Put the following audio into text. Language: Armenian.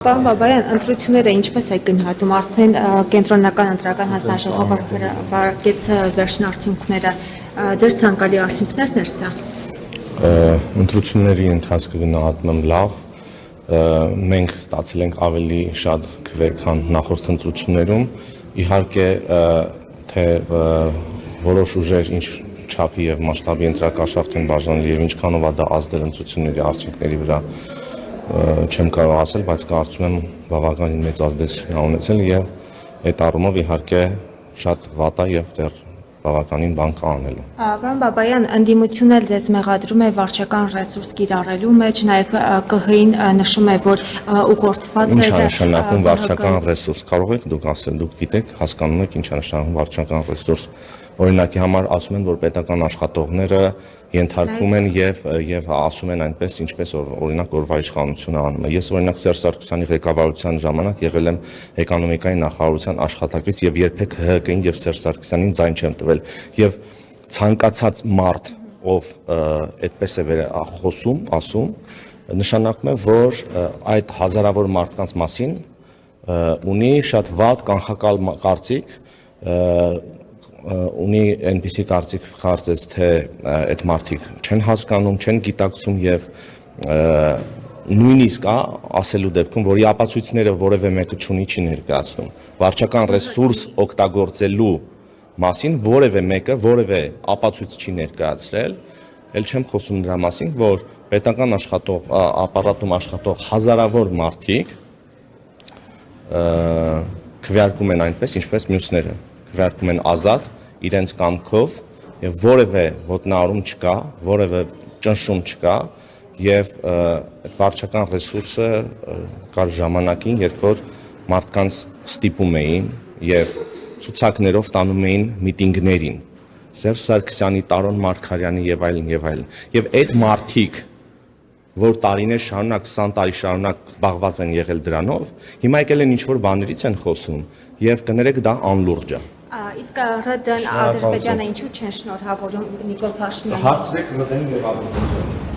Պարոն Բաբայան, ընտրությունները ինչպես է գնահատում, արդեն կենտրոնական ընտրական հանձնաժողովը հրապարակեց վերջին արդյունքները, ձեր ցանկալի արդյունքներն էր սա։ Ընտրությունների ընթացքը գնահատում եմ լավ, մենք ստացել ենք ավելի շատ քվե, քան նախորդ ընտրություններում, իհարկե թե որոշ ուժեր ինչ չափի եւ մասշտաբի ընտրակաշառք են բաժանել եւ ինչքանով է դա ազդել ընտրությունների արդյունքների վրա չեմ կարող ասել, բայց կարծում եմ բավականին մեծ ազդեցություն ունեցել եւ այդ առումով իհարկե շատ վատ է եւ դեռ բավականին բան կա անելու։ Պարոն Բաբայան, ընդդիմությունն էլ ձեզ մեղադրում է վարչական ռեսուրս կիրառելու մեջ, նաեւ ԿՀ-ին նշում է, որ ուղղորդված է։ Ինչ է նշանակում վարչական ռեսուրս, կարող եք դուք ասել, դուք գիտեք, հասկանում եք ինչ է նշանակում վարչական ռեսուրս։ Օրինակի համար ասում են, որ պետական աշխատողները ենթարկվում են եւ ասում են այնպես, ինչպես օրինակ օրվա իշխանությունը անում է։ Ես օրինակ Սերժ Սարգսյանի ղեկավարության ժամանակ եղել եմ էկոնոմիկայի նախարարության աշխատակից եւ երբեք ՀՀԿ-ին եւ Սերժ Սարգսյանին ձայն չեմ տվել։ Եվ ցանկացած մարդ, ով այդպես է ասում, նշանակում է, որ այդ հազարավոր մարդկանց մասին ունի շատ վատ կանխակալ կարծիք, ունի այնպիսի կարծես թե այդ մարդիկ չեն հասկանում, չեն գիտակցում եւ նույնիսկ ասելու դեպքում, որի ապացույցները որևէ մեկը չի ներկայացնում, վարչական ռեսուրս օգտագործելու մասին որևէ մեկը որևէ ապացույց չի ներկայացրել, ել չեմ խոսում նրա մասին, որ պետական ապարատում աշխատող հազարավոր մարդիկ քվեարկում են այնպես, ինչպես մյուսները, քվեարկում են ազատ, իրենց կամքով եւ որևէ ոտնահարում չկա, որևէ ճնշում չկա եւ այդ վարչական ռեսուրսը կար ժամանակին, երբ որ մարդկանց ստիպում էին եւ ցուցակներով տանում էին միտինգներին, Սերժ Սարգսյանի, Տարոն Մարգարյանի եւ այլն եւ այլն։ Եվ այդ մարդիկ, որ տարիներ շարունակ, 20 տարի շարունակ զբաղված են եղել դրանով, հիմա եկել են ինչ-որ բաներից են խոսում եւ կներեք դա անլուրջ է։ Իսկ ՌԴ-ն Ադրբեջանը ինչու չեն շնորհավորում Նիկոլ Փաշինյանին։ Հարցրեք ՌԴ-ին եւ Ադրբեջանին։